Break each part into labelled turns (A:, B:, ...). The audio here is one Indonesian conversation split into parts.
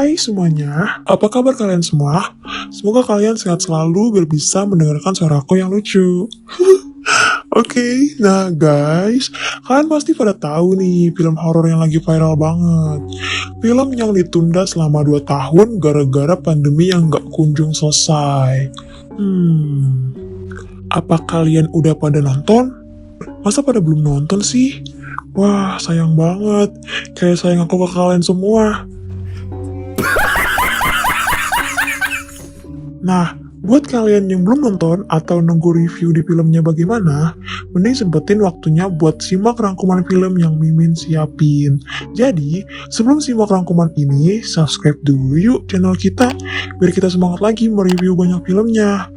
A: Hai semuanya, apa kabar kalian semua? Semoga kalian sehat selalu biar bisa mendengarkan suaraku yang lucu. Oke, nah guys, kalian pasti pada tahu nih film horor yang lagi viral banget. Film yang ditunda selama 2 tahun gara-gara pandemi yang gak kunjung selesai. Apa kalian udah pada nonton? Masa pada belum nonton sih? Wah, sayang banget. Kayak sayang aku ke kalian semua. Nah, buat kalian yang belum nonton atau nunggu review di filmnya bagaimana, mending sempetin waktunya buat simak rangkuman film yang Mimin siapin. Jadi, sebelum simak rangkuman ini, subscribe dulu yuk channel kita, biar kita semangat lagi mereview banyak filmnya.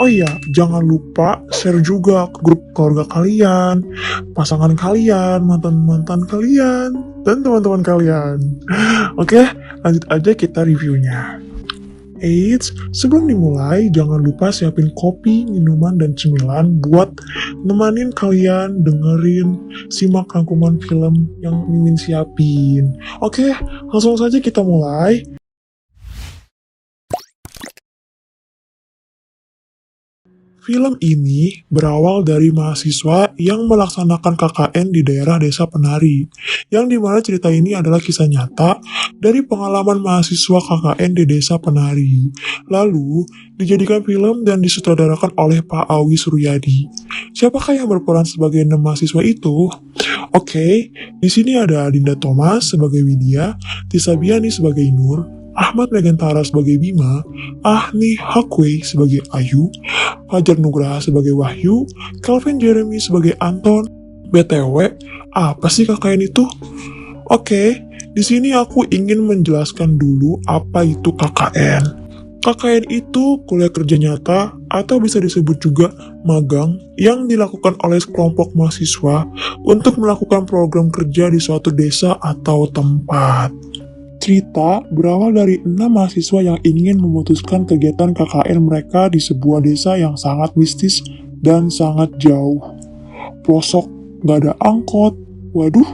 A: Oh iya, jangan lupa share juga ke grup keluarga kalian, pasangan kalian, mantan-mantan kalian, dan teman-teman kalian. Oke, lanjut aja kita reviewnya. Eits, sebelum dimulai, jangan lupa siapin kopi, minuman, dan cemilan buat nemanin kalian dengerin simak rangkuman film yang Mimin siapin. Oke, langsung saja kita mulai. Film ini berawal dari mahasiswa yang melaksanakan KKN di daerah desa Penari, yang dimana cerita ini adalah kisah nyata dari pengalaman mahasiswa KKN di desa Penari. Lalu, dijadikan film dan disutradarakan oleh Pak Awi Suryadi. Siapakah yang berperan sebagai 6 mahasiswa itu? Oke, di sini ada Dinda Thomas sebagai Widya, Tisa Biani sebagai Nur, Ahmad Megantara sebagai Bima, Ahni Hakwei sebagai Ayu, Fajar Nugraha sebagai Wahyu, Calvin Jeremy sebagai Anton. BTW, apa sih KKN itu? Oke, di sini aku ingin menjelaskan dulu apa itu KKN. KKN itu kuliah kerja nyata atau bisa disebut juga magang yang dilakukan oleh sekelompok mahasiswa untuk melakukan program kerja di suatu desa atau tempat. Cerita berawal dari 6 mahasiswa yang ingin memutuskan kegiatan KKN mereka di sebuah desa yang sangat mistis dan sangat jauh. Pelosok, gak ada angkot. Waduh,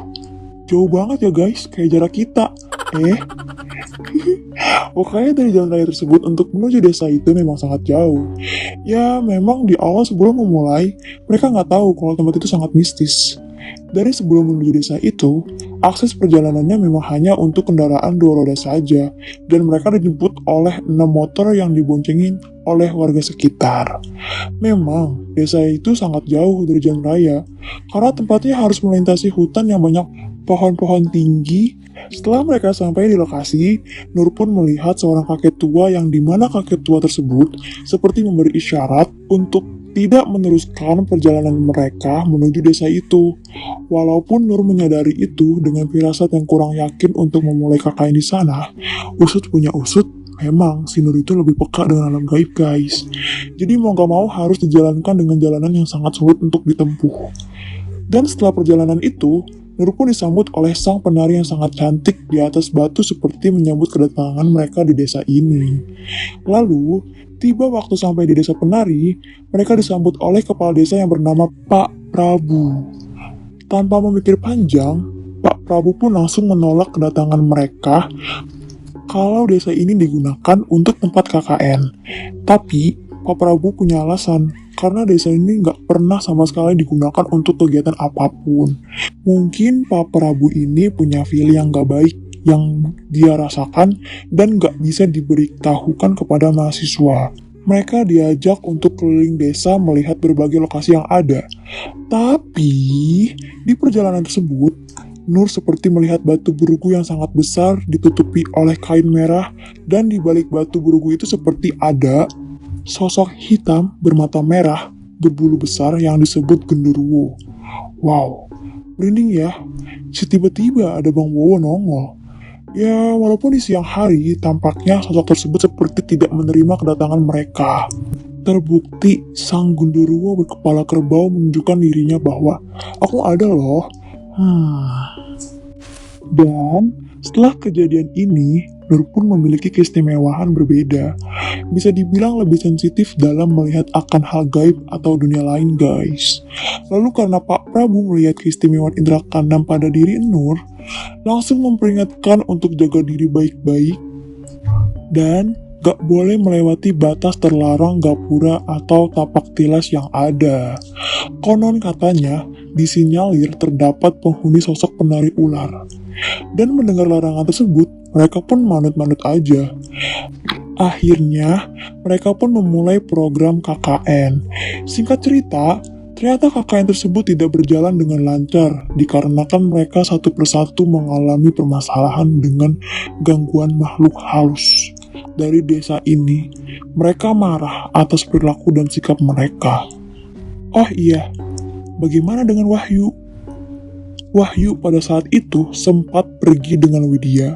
A: jauh banget ya guys, kayak jarak kita. Pokoknya dari jalan raya tersebut untuk menuju desa itu memang sangat jauh. Ya, memang di awal sebelum memulai, mereka nggak tahu kalau tempat itu sangat mistis. Dari sebelum menuju desa itu, akses perjalanannya memang hanya untuk kendaraan 2 roda saja, dan mereka dijemput oleh 6 motor yang diboncengin oleh warga sekitar. Memang, desa itu sangat jauh dari jalan raya, karena tempatnya harus melintasi hutan yang banyak pohon-pohon tinggi. Setelah mereka sampai di lokasi, Nur pun melihat seorang kakek tua yang dimana kakek tua tersebut seperti memberi isyarat untuk tidak meneruskan perjalanan mereka menuju desa itu. Walaupun Nur menyadari itu dengan firasat yang kurang yakin untuk memulai KKN di sana, usut punya usut, memang si Nur itu lebih peka dengan alam gaib guys. Jadi mau gak mau harus dijalankan dengan jalanan yang sangat sulit untuk ditempuh. Dan setelah perjalanan itu, Nur pun disambut oleh sang penari yang sangat cantik di atas batu seperti menyambut kedatangan mereka di desa ini. Lalu, tiba waktu sampai di desa penari, mereka disambut oleh kepala desa yang bernama Pak Prabu. Tanpa memikir panjang, Pak Prabu pun langsung menolak kedatangan mereka kalau desa ini digunakan untuk tempat KKN. Tapi, Pak Prabu punya alasan, karena desa ini nggak pernah sama sekali digunakan untuk kegiatan apapun. Mungkin Pak Prabu ini punya feel yang nggak baik yang dia rasakan dan nggak bisa diberitahukan kepada mahasiswa. Mereka diajak untuk keliling desa melihat berbagai lokasi yang ada. Tapi, di perjalanan tersebut, Nur seperti melihat batu berugu yang sangat besar ditutupi oleh kain merah, dan di balik batu berugu itu seperti ada sosok hitam bermata merah berbulu besar yang disebut genderuwo. Wow, merinding ya. Tiba-tiba ada Bang Wowo nongol. Ya, walaupun di siang hari, tampaknya sosok tersebut seperti tidak menerima kedatangan mereka. Terbukti, sang genderuwo berkepala kerbau menunjukkan dirinya bahwa aku ada loh. Dan setelah kejadian ini, Nur pun memiliki keistimewaan berbeda. Bisa dibilang lebih sensitif dalam melihat akan hal gaib atau dunia lain guys. Lalu karena Pak Prabu melihat keistimewaan indera keenam pada diri Nur, langsung memperingatkan untuk jaga diri baik-baik dan gak boleh melewati batas terlarang gapura atau tapak tilas yang ada. Konon katanya, disinyalir terdapat penghuni sosok penari ular. Dan mendengar larangan tersebut, mereka pun manut-manut aja. Akhirnya, mereka pun memulai program KKN. Singkat cerita, ternyata KKN tersebut tidak berjalan dengan lancar dikarenakan mereka satu persatu mengalami permasalahan dengan gangguan makhluk halus dari desa ini. Mereka marah atas perilaku dan sikap mereka. Oh iya, bagaimana dengan Wahyu? Wahyu pada saat itu sempat pergi dengan Widya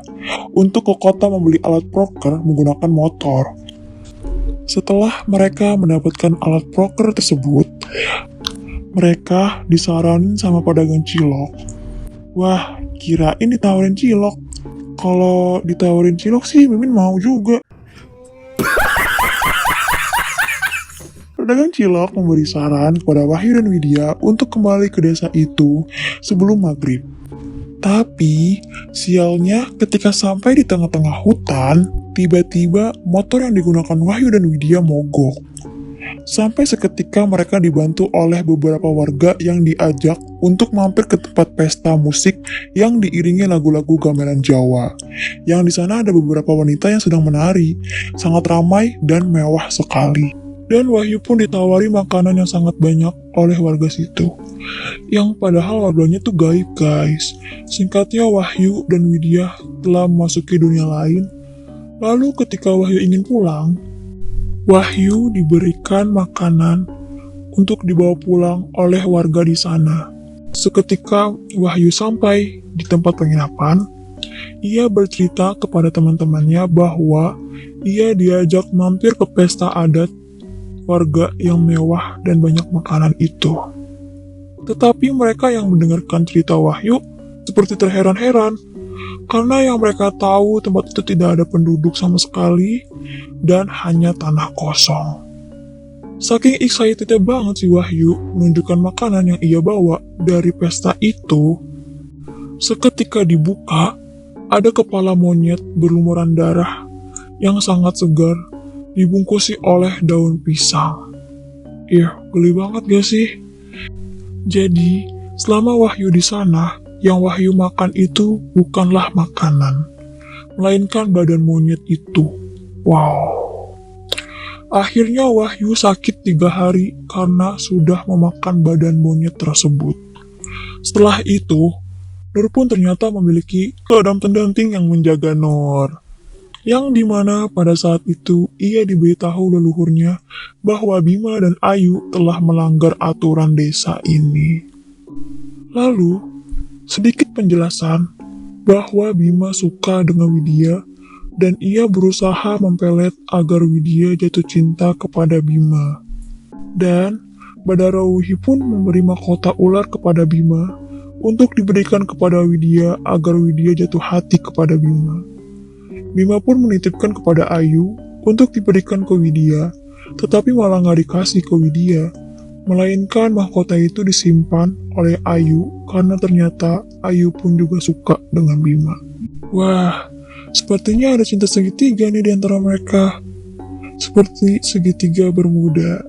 A: untuk ke kota membeli alat proker menggunakan motor. Setelah mereka mendapatkan alat proker tersebut, mereka disaranin sama pedagang cilok. Wah, kirain ditawarin cilok. Kalau ditawarin cilok sih Mimin mau juga. Pedagang cilok memberi saran kepada Wahyu dan Widya untuk kembali ke desa itu sebelum maghrib. Tapi, sialnya ketika sampai di tengah-tengah hutan, tiba-tiba motor yang digunakan Wahyu dan Widya mogok. Sampai seketika mereka dibantu oleh beberapa warga yang diajak untuk mampir ke tempat pesta musik yang diiringi lagu-lagu gamelan Jawa. Yang di sana ada beberapa wanita yang sedang menari, sangat ramai dan mewah sekali. Dan Wahyu pun ditawari makanan yang sangat banyak oleh warga situ. Yang padahal warganya tuh gaib guys. Singkatnya Wahyu dan Widya telah memasuki dunia lain. Lalu ketika Wahyu ingin pulang, Wahyu diberikan makanan untuk dibawa pulang oleh warga di sana. Seketika Wahyu sampai di tempat penginapan, ia bercerita kepada teman-temannya bahwa ia diajak mampir ke pesta adat warga yang mewah dan banyak makanan itu. Tetapi mereka yang mendengarkan cerita Wahyu seperti terheran-heran, karena yang mereka tahu tempat itu tidak ada penduduk sama sekali dan hanya tanah kosong. Saking excitednya banget si Wahyu menunjukkan makanan yang ia bawa dari pesta itu, seketika dibuka, ada kepala monyet berlumuran darah yang sangat segar dibungkusi oleh daun pisang. Geli banget gak sih? Jadi, selama Wahyu di sana, yang Wahyu makan itu bukanlah makanan, melainkan badan monyet itu. Wow. Akhirnya Wahyu sakit 3 hari karena sudah memakan badan monyet tersebut. Setelah itu, Nur pun ternyata memiliki keadaan pendamping yang menjaga Nur. Yang dimana pada saat itu ia diberitahu leluhurnya bahwa Bima dan Ayu telah melanggar aturan desa ini. Lalu, sedikit penjelasan bahwa Bima suka dengan Widya dan ia berusaha mempelet agar Widya jatuh cinta kepada Bima. Dan Badarauhi pun memberi mahkota ular kepada Bima untuk diberikan kepada Widya agar Widya jatuh hati kepada Bima. Bima pun menitipkan kepada Ayu untuk diberikan ke Widya, tetapi malah nggak dikasih ke Widya, melainkan mahkota itu disimpan oleh Ayu karena ternyata Ayu pun juga suka dengan Bima. Wah, sepertinya ada cinta segitiga nih di antara mereka. Seperti segitiga bermuda.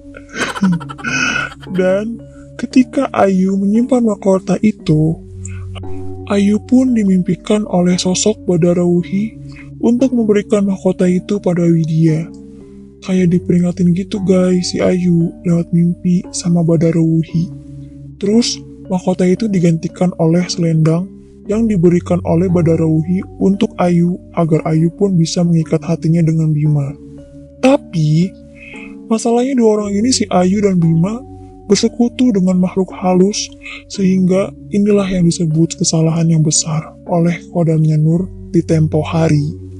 A: Dan ketika Ayu menyimpan mahkota itu, Ayu pun dimimpikan oleh sosok Badarauhi untuk memberikan mahkota itu pada Widya. Kayak diperingatin gitu guys si Ayu lewat mimpi sama Badarauhi. Terus mahkota itu digantikan oleh selendang yang diberikan oleh Badarauhi untuk Ayu agar Ayu pun bisa mengikat hatinya dengan Bima. Tapi masalahnya 2 orang ini si Ayu dan Bima bersekutu dengan makhluk halus sehingga inilah yang disebut kesalahan yang besar oleh kodamnya Nur di tempo hari.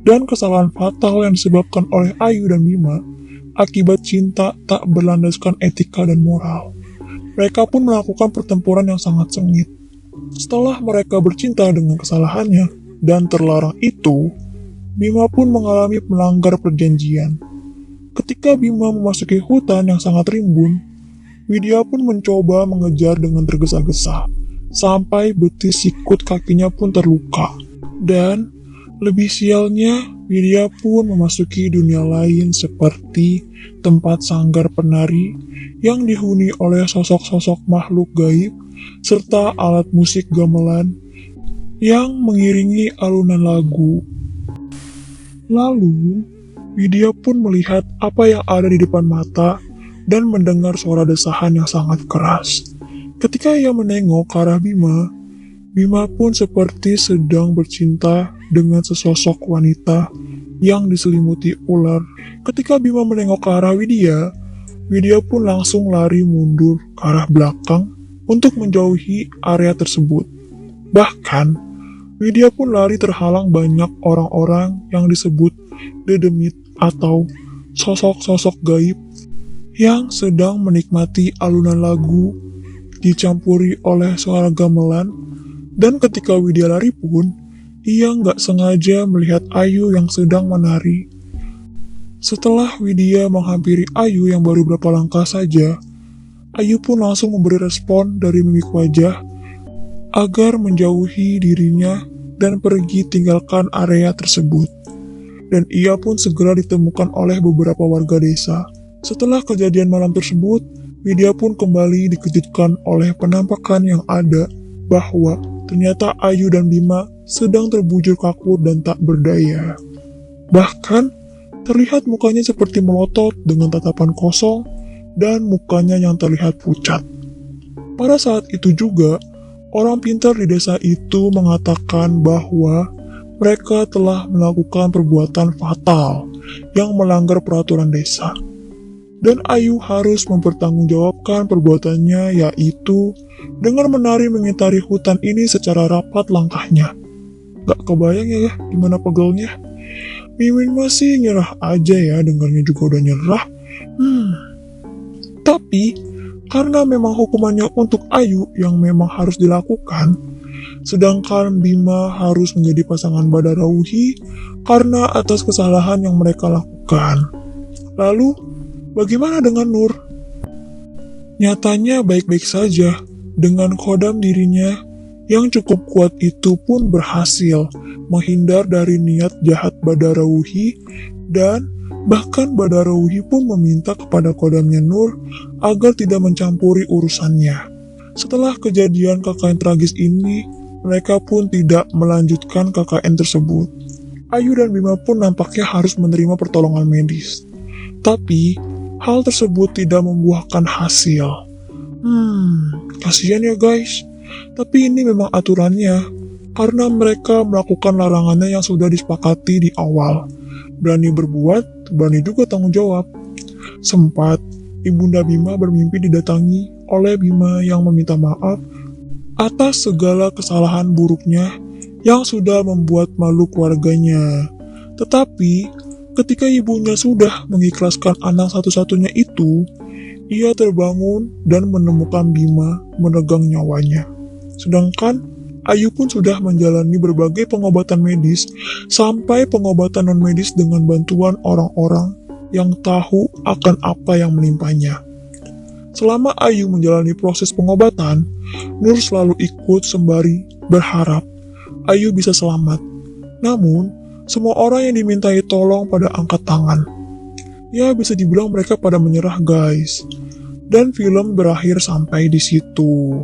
A: Dan kesalahan fatal yang disebabkan oleh Ayu dan Bima akibat cinta tak berlandaskan etika dan moral. Mereka pun melakukan pertempuran yang sangat sengit. Setelah mereka bercinta dengan kesalahannya dan terlarang itu, Bima pun mengalami melanggar perjanjian. Ketika Bima memasuki hutan yang sangat rimbun, Widya pun mencoba mengejar dengan tergesa-gesa, sampai betis sikut kakinya pun terluka. Dan lebih sialnya, Widya pun memasuki dunia lain seperti tempat sanggar penari yang dihuni oleh sosok-sosok makhluk gaib serta alat musik gamelan yang mengiringi alunan lagu. Lalu, Widya pun melihat apa yang ada di depan mata dan mendengar suara desahan yang sangat keras. Ketika ia menengok ke arah Bima, Bima pun seperti sedang bercinta dengan sesosok wanita yang diselimuti ular. Ketika Bima menengok ke arah Widya, Widya pun langsung lari mundur ke arah belakang untuk menjauhi area tersebut. Bahkan, Widya pun lari terhalang banyak orang-orang yang disebut dedemit atau sosok-sosok gaib yang sedang menikmati alunan lagu dicampuri oleh suara gamelan. Dan ketika Widya lari pun, ia nggak sengaja melihat Ayu yang sedang menari. Setelah Widya menghampiri Ayu yang baru beberapa langkah saja, Ayu pun langsung memberi respon dari mimik wajah agar menjauhi dirinya dan pergi tinggalkan area tersebut. Dan ia pun segera ditemukan oleh beberapa warga desa. Setelah kejadian malam tersebut, Widya pun kembali dikejutkan oleh penampakan yang ada bahwa ternyata Ayu dan Bima sedang terbujur kaku dan tak berdaya. Bahkan, terlihat mukanya seperti melotot dengan tatapan kosong dan mukanya yang terlihat pucat. Pada saat itu juga, orang pintar di desa itu mengatakan bahwa mereka telah melakukan perbuatan fatal yang melanggar peraturan desa. Dan Ayu harus mempertanggungjawabkan perbuatannya, yaitu dengan menari mengitari hutan ini secara rapat langkahnya. Gak kebayang ya gimana pegelnya. Mimin masih nyerah aja ya, dengarnya juga udah nyerah. Tapi, karena memang hukumannya untuk Ayu yang memang harus dilakukan, sedangkan Bima harus menjadi pasangan Badarauhi karena atas kesalahan yang mereka lakukan. Lalu, bagaimana dengan Nur? Nyatanya baik-baik saja. Dengan kodam dirinya yang cukup kuat itu pun berhasil menghindar dari niat jahat Badarauhi, dan bahkan Badarauhi pun meminta kepada kodamnya Nur agar tidak mencampuri urusannya. Setelah kejadian KKN tragis ini, mereka pun tidak melanjutkan KKN tersebut. Ayu dan Bima pun nampaknya harus menerima pertolongan medis. Tapi, hal tersebut tidak membuahkan hasil. Kasihan ya guys. Tapi ini memang aturannya, karena mereka melakukan larangannya yang sudah disepakati di awal. Berani berbuat, berani juga tanggung jawab. Sempat, Ibunda Bima bermimpi didatangi oleh Bima yang meminta maaf atas segala kesalahan buruknya yang sudah membuat malu keluarganya. Tetapi, ketika ibunya sudah mengikhlaskan anak satu-satunya itu, ia terbangun dan menemukan Bima menegang nyawanya. Sedangkan Ayu pun sudah menjalani berbagai pengobatan medis sampai pengobatan non-medis dengan bantuan orang-orang yang tahu akan apa yang menimpanya. Selama Ayu menjalani proses pengobatan, Nur selalu ikut sembari berharap Ayu bisa selamat. Namun, semua orang yang dimintai tolong pada angkat tangan. Ya, bisa dibilang mereka pada menyerah guys. Dan film berakhir sampai di situ.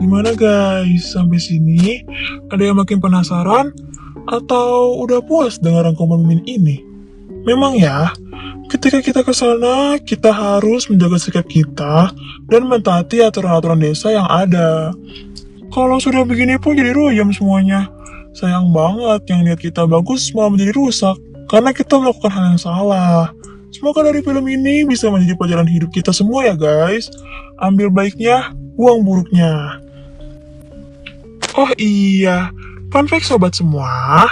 A: Gimana guys? Sampai sini ada yang makin penasaran atau udah puas dengan rangkuman Mimin ini? Memang ya, ketika kita ke sana, kita harus menjaga sikap kita dan mentaati aturan-aturan desa yang ada. Kalau sudah begini pun jadi ruyam semuanya. Sayang banget yang niat kita bagus malah menjadi rusak karena kita melakukan hal yang salah. Semoga dari film ini bisa menjadi pelajaran hidup kita semua ya guys. Ambil baiknya, buang buruknya. Oh iya, fun fact sobat semua,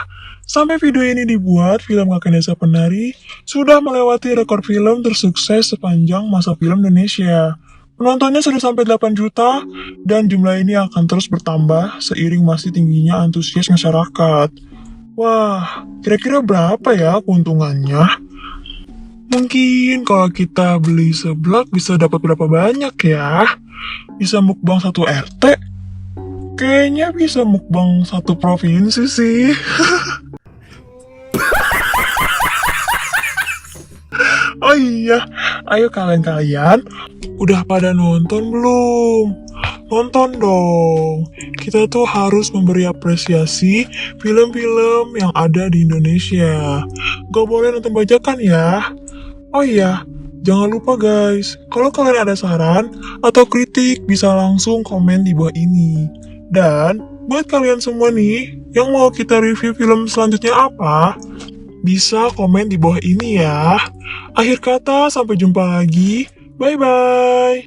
A: sampai video ini dibuat, film KKN Desa Penari sudah melewati rekor film tersukses sepanjang masa film Indonesia. Penontonnya sudah sampai 8 juta, dan jumlah ini akan terus bertambah seiring masih tingginya antusias masyarakat. Wah, kira-kira berapa ya keuntungannya? Mungkin kalau kita beli seblak bisa dapat berapa banyak ya? Bisa mukbang 1 RT? Kayaknya bisa mukbang 1 provinsi sih. Oh iya, ayo kalian-kalian, udah pada nonton belum? Nonton dong. Kita tuh harus memberi apresiasi film-film yang ada di Indonesia. Gak boleh nonton bajakan ya. Oh iya, jangan lupa guys, kalau kalian ada saran atau kritik bisa langsung komen di bawah ini. Dan buat kalian semua nih, yang mau kita review film selanjutnya apa? Bisa komen di bawah ini ya. Akhir kata, sampai jumpa lagi. Bye-bye.